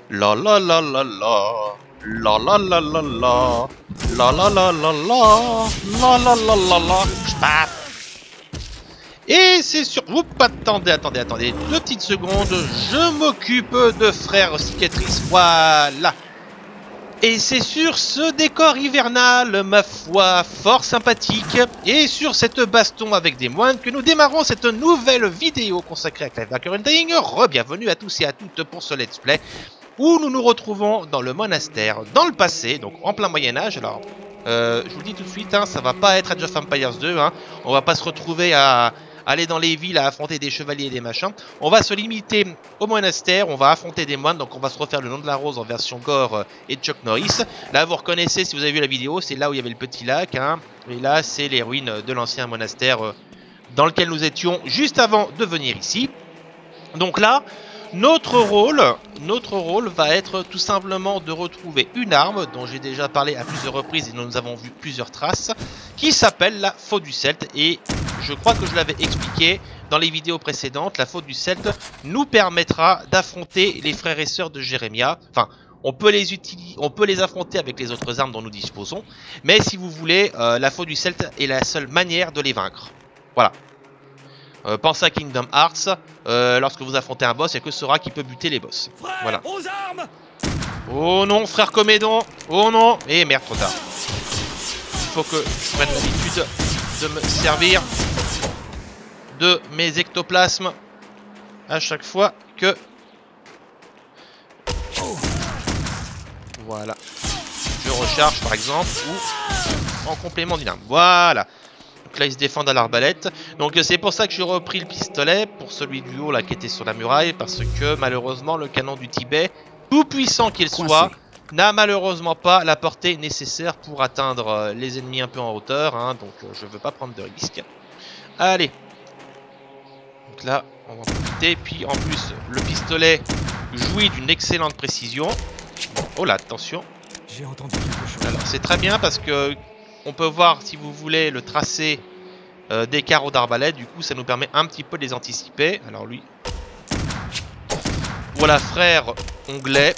La la la la la. La la la la la. La la la la la. La la la la la. Paf. Et c'est sur... Oups, attendez, 2 petites secondes. Je m'occupe de frère cicatrice. Voilà. Et c'est sur ce décor hivernal, ma foi, fort sympathique, et sur cette baston avec des moines que nous démarrons cette nouvelle vidéo consacrée à Clive Barker Undying. Re-bienvenue à tous et à toutes pour ce let's play, où nous nous retrouvons dans le monastère, dans le passé, donc en plein Moyen-Âge. Alors, je vous le dis tout de suite, hein, ça va pas être Age of Empires 2, hein, on va pas se retrouver à aller dans les villes à affronter des chevaliers et des machins. On va se limiter au monastère, on va affronter des moines, donc on va se refaire le nom de la rose en version gore et Chuck Norris. Là vous reconnaissez, si vous avez vu la vidéo, c'est là où il y avait le petit lac, hein, et là c'est les ruines de l'ancien monastère dans lequel nous étions juste avant de venir ici. Donc là, notre rôle va être tout simplement de retrouver une arme dont j'ai déjà parlé à plusieurs reprises et nous avons vu plusieurs traces, qui s'appelle la faute du Celte. Et je crois que je l'avais expliqué dans les vidéos précédentes, la faute du Celte nous permettra d'affronter les frères et sœurs de Jérémia. Enfin, on peut les affronter avec les autres armes dont nous disposons, mais si vous voulez, la faute du Celte est la seule manière de les vaincre. Voilà. Pensez à Kingdom Hearts, lorsque vous affrontez un boss, il n'y a que Sora qui peut buter les boss. Frère, voilà. aux armes. Oh non, frère Comédon. Oh non. Et merde, trop tard. Il faut que je prenne l'habitude de me servir de mes ectoplasmes à chaque fois que... Voilà. Je recharge par exemple, ou en complément d'une arme. Voilà. Donc là ils se défendent à l'arbalète. Donc c'est pour ça que j'ai repris le pistolet pour celui du haut là qui était sur la muraille, parce que malheureusement le canon du Tibet, tout puissant qu'il soit, n'a malheureusement pas la portée nécessaire pour atteindre les ennemis un peu en hauteur, hein, donc je veux pas prendre de risques. Allez. Donc là on va en profiter, puis en plus le pistolet jouit d'une excellente précision. Oh là, attention. J'ai entendu quelque chose. Alors c'est très bien parce que on peut voir, si vous voulez, le tracé des carreaux d'arbalète. Du coup, ça nous permet un petit peu de les anticiper. Alors lui... Voilà, frère onglet.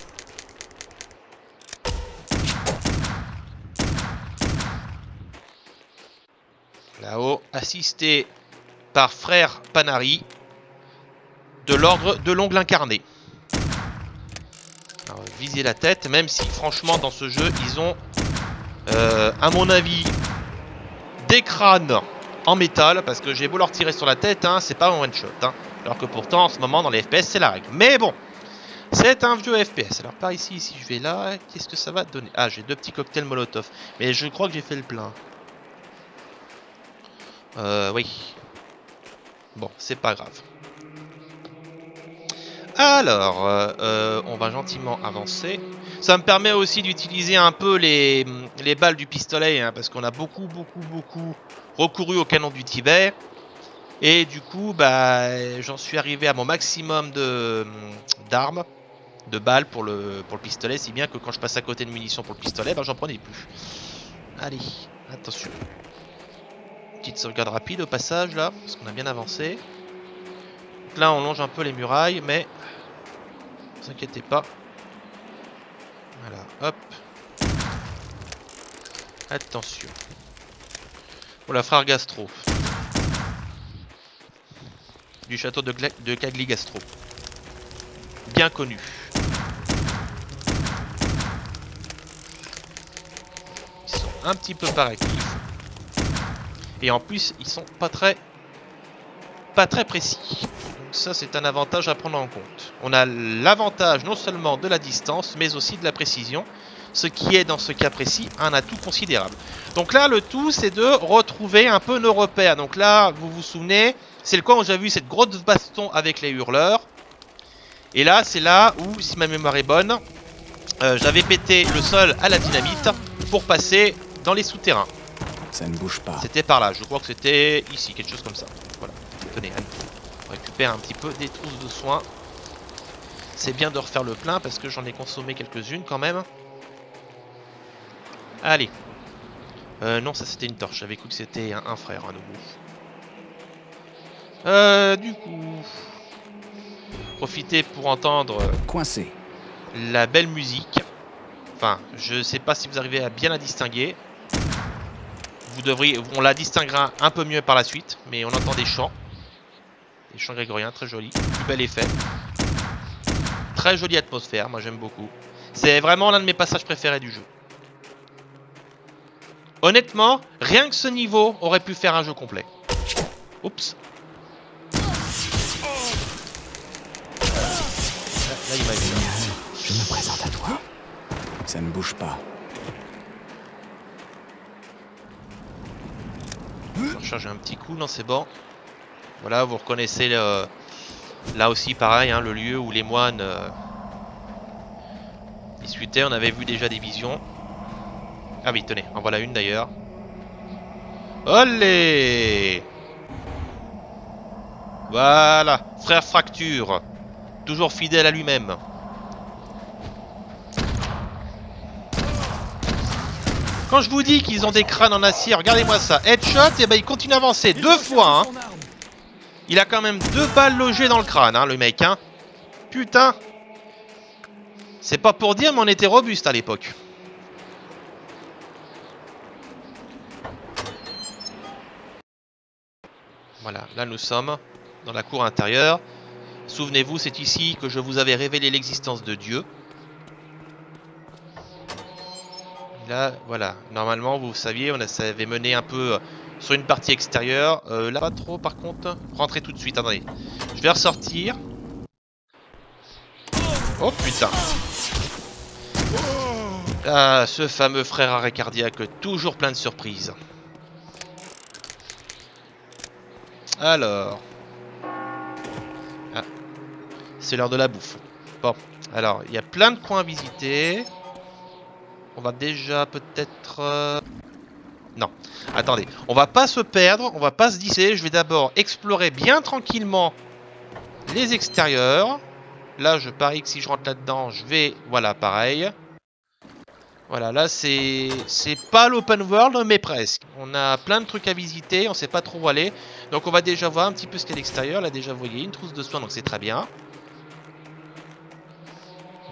Là-haut, assisté par frère Panari de l'ordre de l'ongle incarné. Alors, viser la tête, même si franchement dans ce jeu, ils ont, à mon avis, des crânes en métal, parce que j'ai beau leur tirer sur la tête, hein, c'est pas un one shot, hein, alors que pourtant en ce moment dans les FPS c'est la règle. Mais bon, c'est un vieux FPS. Alors par ici, si je vais là, qu'est-ce que ça va donner? Ah, j'ai 2 petits cocktails Molotov, mais je crois que j'ai fait le plein. Oui. Bon, c'est pas grave. Alors, on va gentiment avancer. Ça me permet aussi d'utiliser un peu les balles du pistolet, hein, parce qu'on a beaucoup recouru au canon du Tibet. Et du coup, bah, j'en suis arrivé à mon maximum d'armes, de balles pour le pistolet, si bien que quand je passe à côté de munitions pour le pistolet, bah, j'en prenais plus. Allez, attention. Petite sauvegarde rapide au passage, là, parce qu'on a bien avancé. Donc là, on longe un peu les murailles, mais... Ne vous inquiétez pas. Voilà, hop. Attention. Voilà, frère Gastro. Du château de Cagli-Gastro. Bien connu. Ils sont un petit peu par actifs. Et en plus, ils sont pas très précis. Donc ça, c'est un avantage à prendre en compte. On a l'avantage non seulement de la distance, mais aussi de la précision. Ce qui est, dans ce cas précis, un atout considérable. Donc là, le tout, c'est de retrouver un peu nos repères. Donc là, vous vous souvenez, c'est le coin où j'ai vu cette grosse baston avec les hurleurs. Et là, c'est là où, si ma mémoire est bonne, j'avais pété le sol à la dynamite pour passer dans les souterrains. Ça ne bouge pas. C'était par là, je crois que c'était ici, quelque chose comme ça. Voilà, tenez, allez. On récupère un petit peu des trousses de soins. C'est bien de refaire le plein parce que j'en ai consommé quelques-unes quand même. Allez. Non, ça c'était une torche. J'avais cru que c'était un frère à nouveau. Du coup... Profitez pour entendre... Coincé. la belle musique. Enfin, je sais pas si vous arrivez à bien la distinguer. Vous devriez, on la distinguera un peu mieux par la suite, mais on entend des chants. Des chants grégoriens, très jolis. Plus bel effet. Très jolie atmosphère, moi j'aime beaucoup. C'est vraiment l'un de mes passages préférés du jeu. Honnêtement, rien que ce niveau aurait pu faire un jeu complet. Oups. Là, il m'a vu. Je me présente à toi. Ça ne bouge pas. Je vais recharger un petit coup, non c'est bon. Voilà, vous reconnaissez là aussi pareil, hein, le lieu où les moines discutaient. On avait vu déjà des visions. Ah oui, tenez, en voilà une d'ailleurs. Olé! Voilà, frère Fracture. Toujours fidèle à lui-même. Quand je vous dis qu'ils ont des crânes en acier, regardez-moi ça. Headshot, et ben il continue à avancer 2 fois. Hein. Il a quand même 2 balles logées dans le crâne, hein, le mec. Hein. Putain. C'est pas pour dire, mais on était robuste à l'époque. Voilà, là nous sommes dans la cour intérieure. Souvenez-vous, c'est ici que je vous avais révélé l'existence de Dieu. Là, voilà. Normalement, vous saviez, ça avait mené un peu sur une partie extérieure. Là, pas trop, par contre. Rentrez tout de suite, attendez. Je vais ressortir. Oh, putain. Ah, ce fameux frère arrêt cardiaque, toujours plein de surprises. Alors. Ah. C'est l'heure de la bouffe. Bon, alors, il y a plein de coins à visiter. On va déjà peut-être... Non, attendez. On va pas se perdre, on va pas se disser. Je vais d'abord explorer bien tranquillement les extérieurs. Là, je parie que si je rentre là-dedans, je vais... Voilà, pareil. Voilà, là, c'est pas l'open world, mais presque. On a plein de trucs à visiter, on sait pas trop où aller. Donc, on va déjà voir un petit peu ce qu'il y a à l'extérieur. Là, déjà, vous voyez, une trousse de soins, donc c'est très bien.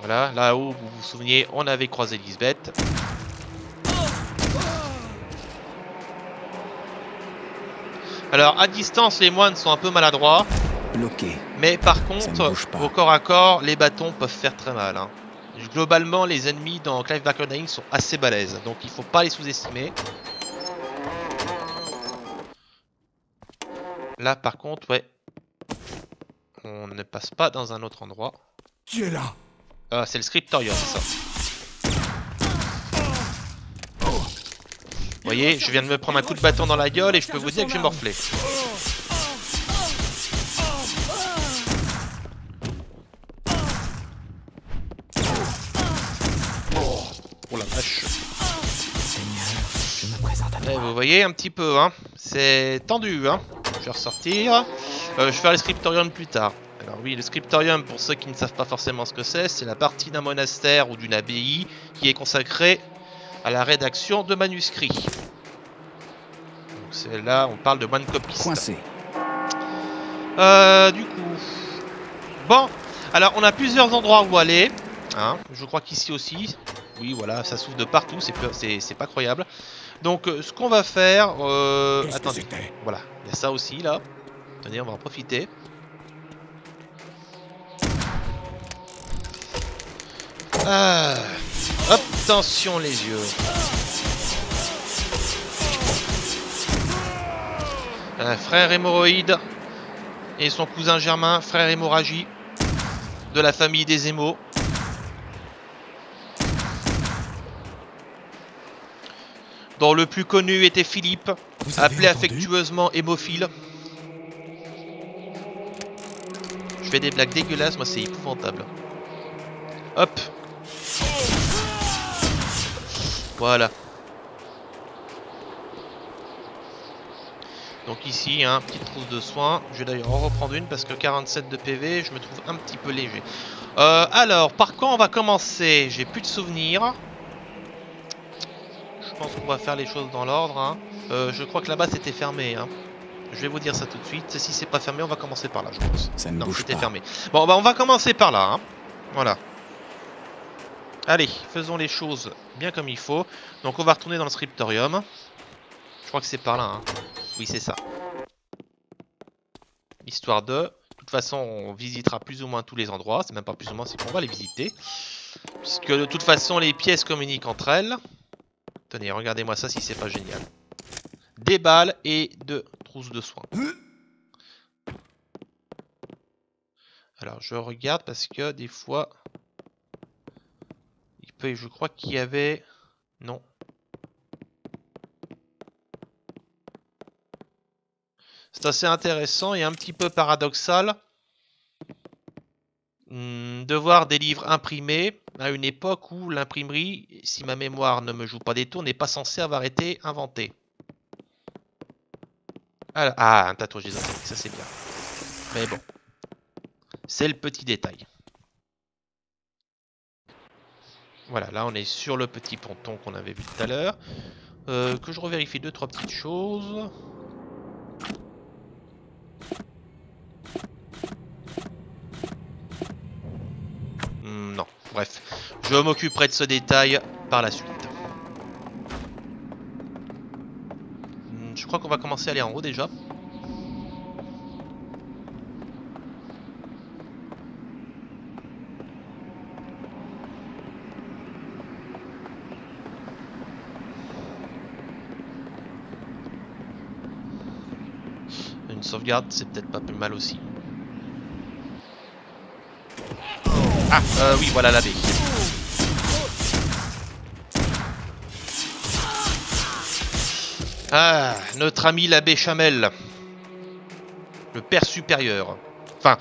Voilà, là où vous vous souvenez, on avait croisé Lisbeth. Alors, à distance, les moines sont un peu maladroits. Bloqué. Mais par contre, au corps à corps, les bâtons peuvent faire très mal. Hein. Globalement, les ennemis dans Clive Barker Dying sont assez balèzes. Donc, il faut pas les sous-estimer. Là, par contre, ouais. On ne passe pas dans un autre endroit. Qui est là? Ah, c'est le scriptorium, ça. Vous voyez, je viens de me prendre un coup de bâton dans la gueule et je peux vous dire que j'ai morflé. Oh la vache. Seigneur, je me présente à toi. Vous voyez un petit peu, hein. C'est tendu, hein. Je vais ressortir. Je vais faire le scriptorium plus tard. Alors oui, le scriptorium, pour ceux qui ne savent pas forcément ce que c'est la partie d'un monastère ou d'une abbaye qui est consacrée à la rédaction de manuscrits. Donc c'est là, on parle de moine copiste. Coincé. Du coup... Bon, alors on a plusieurs endroits où aller. Hein, je crois qu'ici aussi. Oui, voilà, ça s'ouvre de partout, c'est pas croyable. Donc ce qu'on va faire... attendez, voilà, il y a ça aussi là. Tenez, on va en profiter. Ah, hop, attention les yeux. Frère hémorroïde et son cousin germain, frère hémorragie, de la famille des Hémos. Dont le plus connu était Philippe, appelé affectueusement hémophile. Je fais des blagues dégueulasses, moi c'est épouvantable. Hop. Voilà. Donc ici, hein, petite trousse de soins. Je vais d'ailleurs en reprendre une parce que 47 de PV, je me trouve un petit peu léger. Alors, par quoi on va commencer? J'ai plus de souvenirs. Je pense qu'on va faire les choses dans l'ordre. Hein. Je crois que là-bas c'était fermé. Hein. Je vais vous dire ça tout de suite. Si c'est pas fermé, on va commencer par là, je pense. Ça ne non, bouge c'était pas. fermé. Bon, bah on va commencer par là. Hein. Voilà. Allez, faisons les choses bien comme il faut. Donc on va retourner dans le scriptorium. Je crois que c'est par là. Hein. Oui, c'est ça. Histoire de... De toute façon, on visitera plus ou moins tous les endroits. C'est même pas plus ou moins, c'est qu'on va les visiter. Puisque de toute façon, les pièces communiquent entre elles. Tenez, regardez-moi ça si c'est pas génial. Des balles et de trousses de soins. Alors, je regarde parce que des fois... Je crois qu'il y avait... Non. C'est assez intéressant et un petit peu paradoxal de voir des livres imprimés à une époque où l'imprimerie, si ma mémoire ne me joue pas des tours, n'est pas censée avoir été inventée. Ah, un tatouage ésotérique, ça c'est bien. Mais bon, c'est le petit détail. Voilà, là on est sur le petit ponton qu'on avait vu tout à l'heure. Que je revérifie 2-3 petites choses. Non, bref. Je m'occuperai de ce détail par la suite. Je crois qu'on va commencer à aller en haut déjà. Une sauvegarde, c'est peut-être pas plus mal aussi. Ah, oui, voilà la baie. Ah, notre ami l'abbé Chamel. Le père supérieur. Enfin,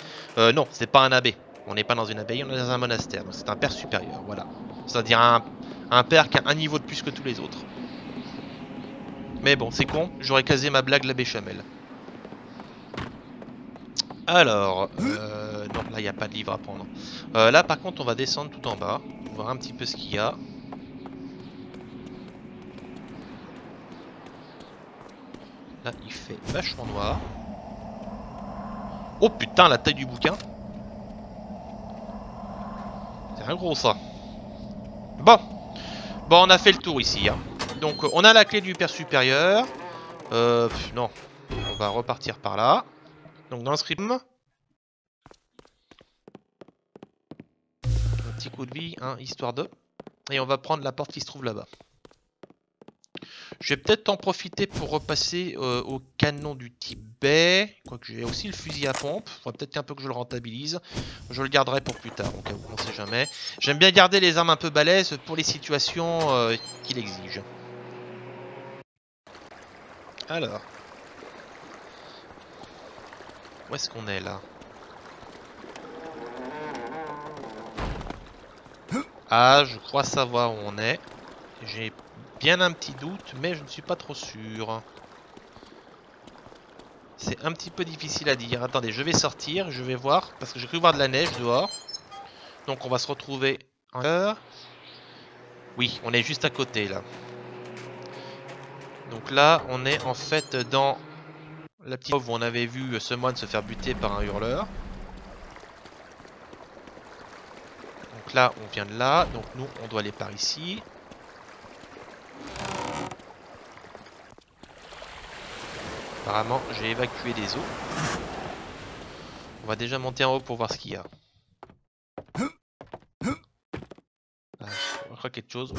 non, c'est pas un abbé. On n'est pas dans une abbaye, on est dans un monastère. Donc c'est un père supérieur, voilà. C'est-à-dire un père qui a un niveau de plus que tous les autres. Mais bon, c'est con, j'aurais casé ma blague l'abbé Chamel. Alors, non, là il n'y a pas de livre à prendre. Là par contre, on va descendre tout en bas, voir un petit peu ce qu'il y a. Là, il fait vachement noir. Oh putain, la taille du bouquin. C'est un gros ça. Bon, on a fait le tour ici. Hein. Donc, on a la clé du père supérieur. Non, on va repartir par là. Donc, dans le script, un petit coup de vie, hein, histoire de. Et on va prendre la porte qui se trouve là-bas. Je vais peut-être en profiter pour repasser au canon du Tibet. Quoique j'ai aussi le fusil à pompe. Il faudrait peut-être un peu que je le rentabilise. Je le garderai pour plus tard, au cas où, on sait jamais. J'aime bien garder les armes un peu balèzes pour les situations qu'il exige. Alors. Où est-ce qu'on est là? Ah, je crois savoir où on est. J'ai bien un petit doute, mais je ne suis pas trop sûr. C'est un petit peu difficile à dire. Attendez, je vais sortir, je vais voir, parce que j'ai cru voir de la neige dehors. Donc on va se retrouver en heure. Oui, on est juste à côté là. Donc là, on est en fait dans la petite cove où on avait vu ce moine se faire buter par un hurleur. Donc là, on vient de là. Donc nous, on doit aller par ici. Apparemment, j'ai évacué des eaux. On va déjà monter en haut pour voir ce qu'il y a. Ah, je crois quelque chose.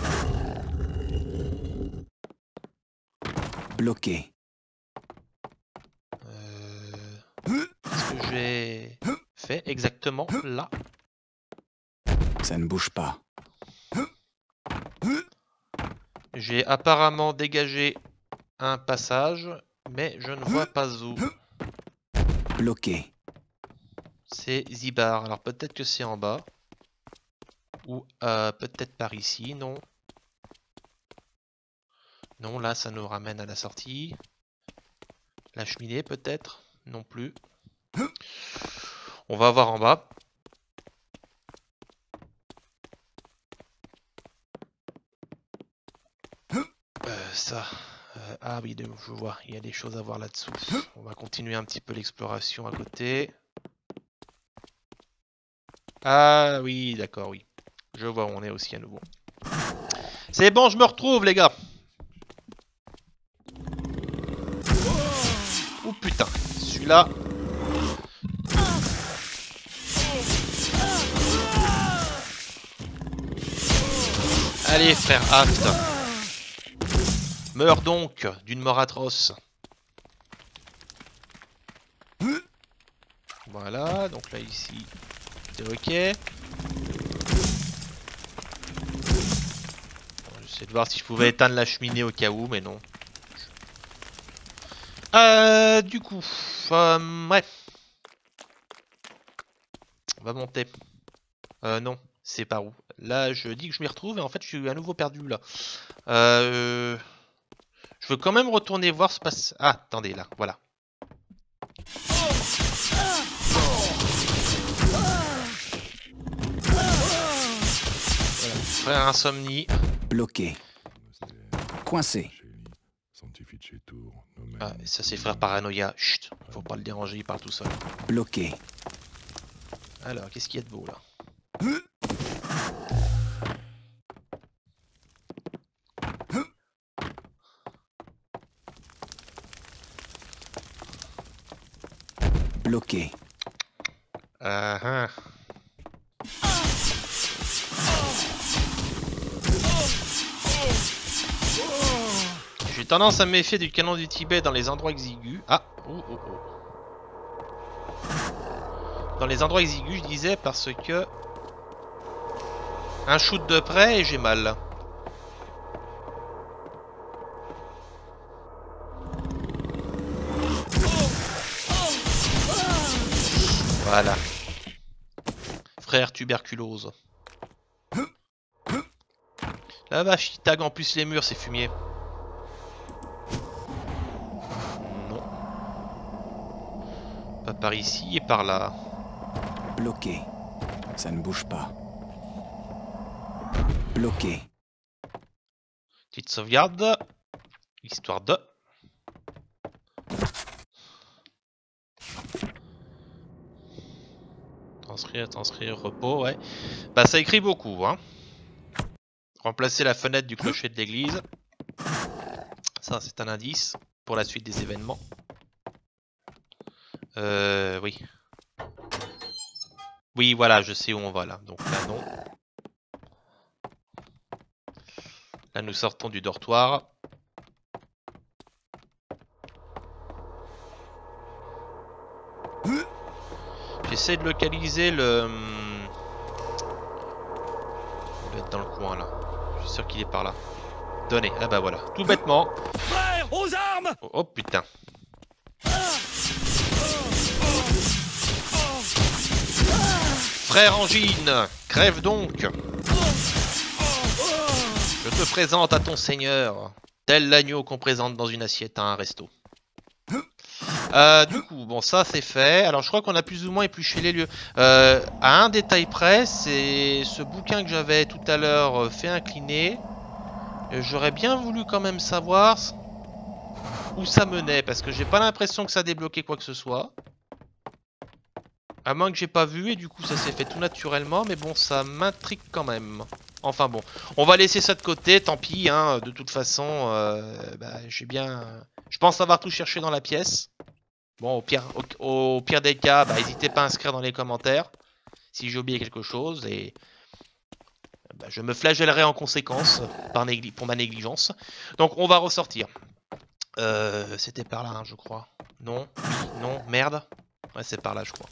Bloqué. Qu'est-ce que j'ai fait exactement là? Ça ne bouge pas. J'ai apparemment dégagé un passage, mais je ne vois pas où. Bloqué. C'est Zibar. Alors peut-être que c'est en bas. Ou peut-être par ici, non. Non, là ça nous ramène à la sortie. La cheminée peut-être? Non plus. On va voir en bas. Ça. Ah oui, je vois, il y a des choses à voir là-dessous. On va continuer un petit peu l'exploration à côté. Ah oui, d'accord, oui. Je vois où on est aussi à nouveau. C'est bon, je me retrouve, les gars. Oh putain, celui-là. Allez, frère Aft. Meurs donc d'une mort atroce. Voilà, donc là ici, tout est ok. J'essaie de voir si je pouvais éteindre la cheminée au cas où, mais non. Du coup, ouais. On va monter. Non, c'est par où? Là, je dis que je m'y retrouve et en fait, je suis à nouveau perdu là. Je veux quand même retourner voir ce passe. Ah, attendez, là, voilà. Voilà, frère Insomnie. Bloqué. Coincé. Ah, ça c'est frère Paranoïa. Chut, faut pas le déranger, il parle tout seul. Bloqué. Alors, qu'est-ce qu'il y a de beau là? Bloqué. J'ai tendance à me méfier du canon du Tibet dans les endroits exigus. Ah, oh, oh, oh. Dans les endroits exigus, je disais, parce que un shoot de près et j'ai mal. Voilà. Frère tuberculose. La vache, il tag en plus les murs, c'est fumier. Non. Pas par ici et par là. Bloqué. Ça ne bouge pas. Bloqué. Petite sauvegarde. Histoire de... Transcrire, repos, ouais. Bah ça écrit beaucoup, hein. Remplacer la fenêtre du clocher de l'église. Ça, c'est un indice pour la suite des événements. Oui. Oui, voilà, je sais où on va là. Donc là, non. Là, nous sortons du dortoir. J'essaie de localiser le... Il doit être dans le coin là. Je suis sûr qu'il est par là. Donnez. Ah bah voilà. Tout bêtement. Frère, aux armes! Oh, oh putain. Frère Angine, crève donc. Je te présente à ton seigneur, tel l'agneau qu'on présente dans une assiette à un resto. Du coup, bon ça c'est fait. Alors je crois qu'on a plus ou moins épluché les lieux. À un détail près, c'est ce bouquin que j'avais tout à l'heure fait incliner. J'aurais bien voulu quand même savoir où ça menait, parce que j'ai pas l'impression que ça débloquait quoi que ce soit. À moins que j'ai pas vu, et du coup ça s'est fait tout naturellement, mais bon, ça m'intrigue quand même. Enfin bon, on va laisser ça de côté, tant pis, hein, de toute façon, bah, j'ai bien... Je pense avoir tout cherché dans la pièce. Bon, au pire des cas, bah, n'hésitez pas à inscrire dans les commentaires si j'ai oublié quelque chose, et bah, je me flagellerai en conséquence pour ma négligence. Donc on va ressortir. C'était par là, hein, je crois. Non, oui, non, merde. Ouais, c'est par là, je crois.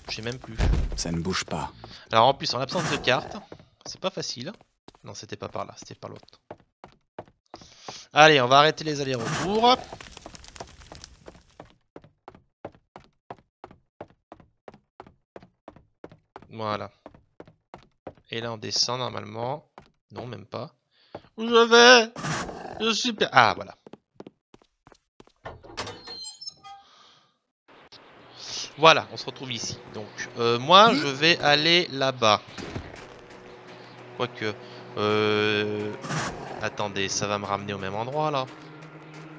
Je sais même plus. Ça ne bouge pas. Alors en plus, en l'absence de carte, c'est pas facile. Non, c'était pas par là, c'était par l'autre. Allez, on va arrêter les allers-retours. Voilà. Et là, on descend normalement. Non, même pas. Où je vais? Je suis... Ah, voilà. Voilà, on se retrouve ici. Donc, moi, je vais aller là-bas. Quoique... Attendez, ça va me ramener au même endroit, là.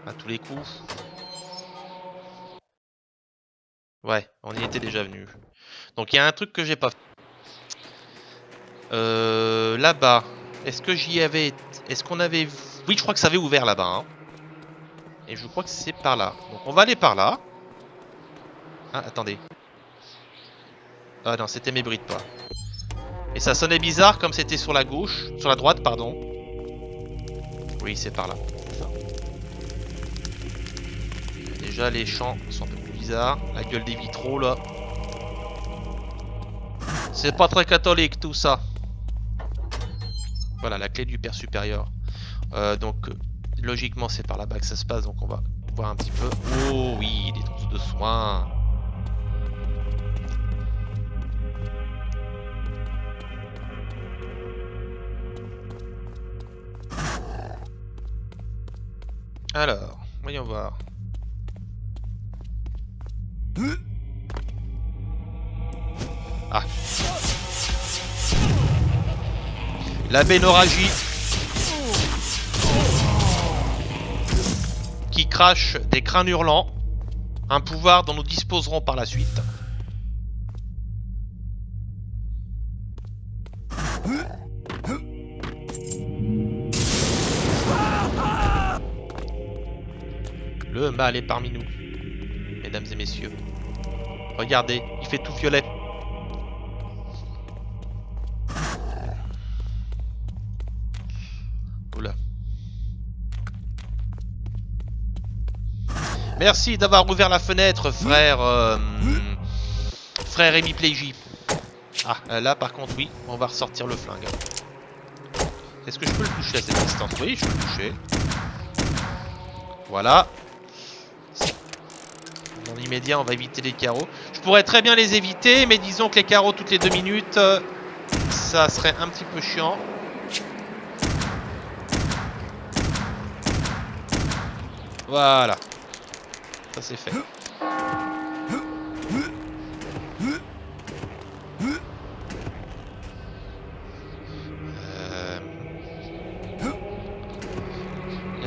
À tous les coups. Ouais, on y était déjà venu. Donc, il y a un truc que j'ai pas fait. Là-bas. Est-ce que j'y avais... Est-ce qu'on avait... Oui, je crois que ça avait ouvert là-bas. Hein. Et je crois que c'est par là. Donc on va aller par là. Ah, attendez. Ah non, c'était mes bruits de pas. Et ça sonnait bizarre comme c'était sur la gauche. Sur la droite, pardon. Oui, c'est par là. Déjà, les champs sont un peu plus bizarres. La gueule des vitraux, là. C'est pas très catholique, tout ça. Voilà, la clé du Père supérieur. Donc, logiquement, c'est par là-bas que ça se passe. Donc, on va voir un petit peu. Oh oui, des trousses de soins. Alors, voyons voir. Ah. La bénorragie qui crache des crânes hurlants. Un pouvoir dont nous disposerons par la suite. Le mal est parmi nous, mesdames et messieurs. Regardez, il fait tout violet. Oula. Merci d'avoir ouvert la fenêtre, frère... frère Amy Playj. Ah, là par contre, oui, on va ressortir le flingue. Est-ce que je peux le toucher à cette distance? Oui, je peux le toucher. Voilà. Dans l'immédiat, on va éviter les carreaux. Je pourrais très bien les éviter, mais disons que les carreaux toutes les 2 minutes, ça serait un petit peu chiant. Voilà. Ça c'est fait.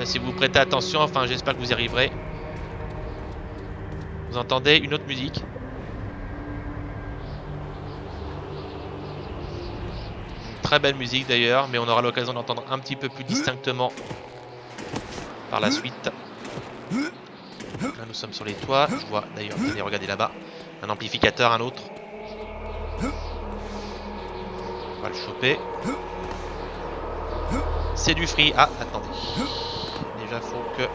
Si vous prêtez attention, enfin j'espère que vous y arriverez. Vous entendez une autre musique. Une très belle musique d'ailleurs, mais on aura l'occasion d'entendre un petit peu plus distinctement par la suite. Là nous sommes sur les toits. Je vois d'ailleurs, regardez là-bas, un amplificateur, un autre. On va le choper. C'est du free. Ah, attendez. Déjà faut que...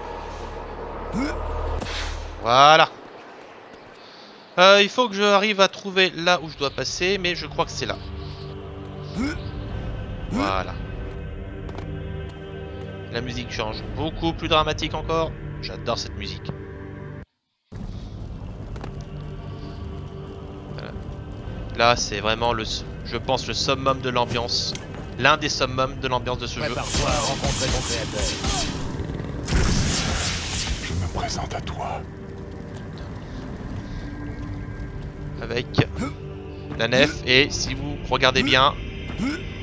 Voilà. Il faut que j'arrive à trouver là où je dois passer, mais je crois que c'est là. Voilà. La musique change, beaucoup plus dramatique encore. J'adore cette musique. Voilà. Là, c'est vraiment le, je pense, le summum de l'ambiance. L'un des summums de l'ambiance de ce jeu. Prépare-toi à rencontrer ton créateur. Je me présente à toi. Avec la nef, et si vous regardez bien,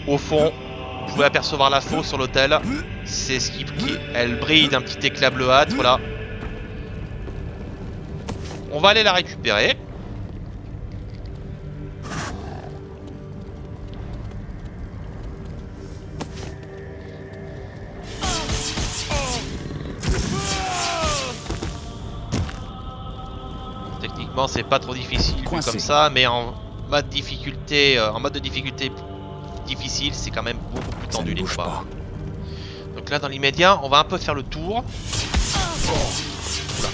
au fond, vous pouvez apercevoir la faux sur l'autel. C'est ce qui elle brille d'un petit éclat bleuâtre là. On va aller la récupérer. Techniquement, c'est pas trop difficile comme ça, mais en mode difficulté, difficile, c'est quand même beaucoup plus tendu les combats. Donc là, dans l'immédiat, on va un peu faire le tour. Oula.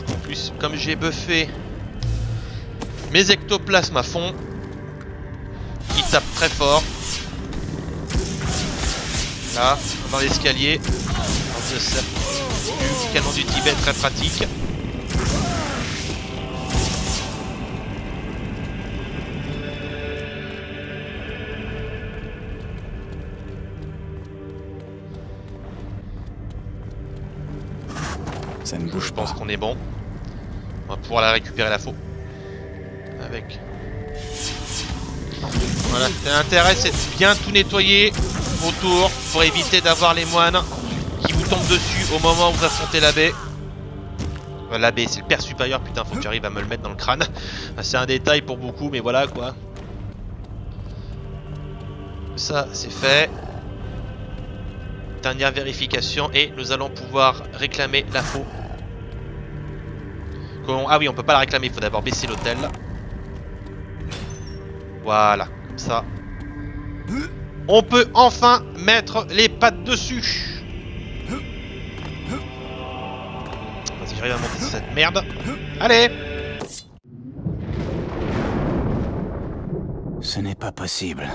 En plus, comme j'ai buffé mes ectoplasmes à fond, ils tapent très fort. Là, dans l'escalier, du canon du Tibet très pratique. Ça ne bouge Je pas. pense qu'on est bon. On va pouvoir la récupérer la faux. Avec. Voilà, l'intérêt c'est de bien tout nettoyer autour pour éviter d'avoir les moines qui vous tombent dessus au moment où vous affrontez la baie. L'abbé, c'est le père supérieur, putain, faut que tu arrives à me le mettre dans le crâne. C'est un détail pour beaucoup, mais voilà quoi. Ça, c'est fait. Dernière vérification, et nous allons pouvoir réclamer la faux. Ah oui, on peut pas la réclamer, il faut d'abord baisser l'hôtel. Voilà, comme ça. On peut enfin mettre les pattes dessus. Vas-y, j'arrive à monter sur cette merde. Allez! Ce n'est pas possible.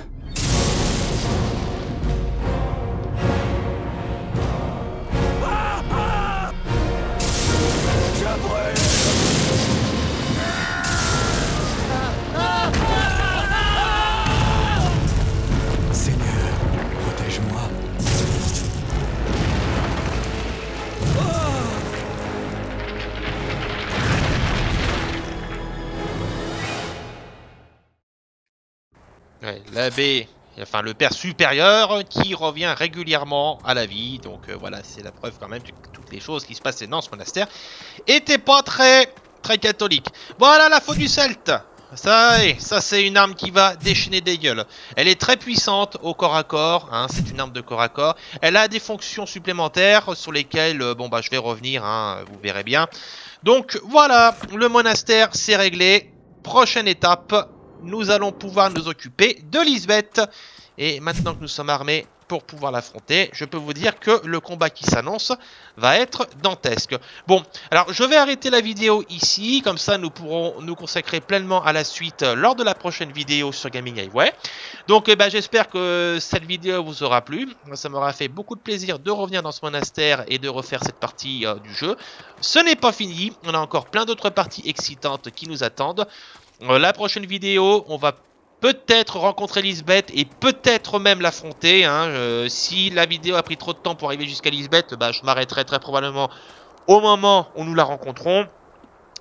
Seigneur, protège-moi. Ouais, l'abbé, enfin le père supérieur qui revient régulièrement à la vie. Donc voilà, c'est la preuve quand même que toutes les choses qui se passaient dans ce monastère étaient pas très catholiques. Voilà la faute du celte. Ça c'est une arme qui va déchaîner des gueules. Elle est très puissante au corps à corps, hein, c'est une arme de corps à corps. Elle a des fonctions supplémentaires sur lesquelles, bon bah je vais revenir, hein, vous verrez bien. Donc voilà, le monastère c'est réglé. Prochaine étape, nous allons pouvoir nous occuper de Lisbeth. Et maintenant que nous sommes armés pour pouvoir l'affronter, je peux vous dire que le combat qui s'annonce va être dantesque. Bon, alors je vais arrêter la vidéo ici, comme ça nous pourrons nous consacrer pleinement à la suite lors de la prochaine vidéo sur Gaming Highway. Donc j'espère que cette vidéo vous aura plu. Ça m'aura fait beaucoup de plaisir de revenir dans ce monastère et de refaire cette partie du jeu. Ce n'est pas fini, on a encore plein d'autres parties excitantes qui nous attendent. La prochaine vidéo, on va peut-être rencontrer Lisbeth et peut-être même l'affronter. Hein. Si la vidéo a pris trop de temps pour arriver jusqu'à Lisbeth, je m'arrêterai très probablement au moment où nous la rencontrons.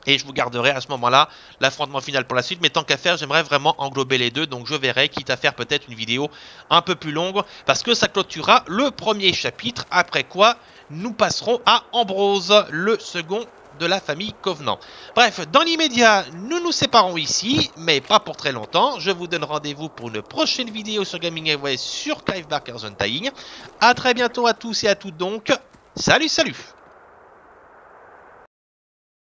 Et je vous garderai à ce moment-là l'affrontement final pour la suite. Mais tant qu'à faire, j'aimerais vraiment englober les deux. Donc je verrai, quitte à faire peut-être une vidéo un peu plus longue. Parce que ça clôturera le premier chapitre. Après quoi, nous passerons à Ambrose, le second de la famille Covenant. Bref, dans l'immédiat, nous nous séparons ici, mais pas pour très longtemps. Je vous donne rendez-vous pour une prochaine vidéo sur Gaming Highway sur Clive Barker's Undying. A très bientôt à tous et à toutes donc. Salut, salut!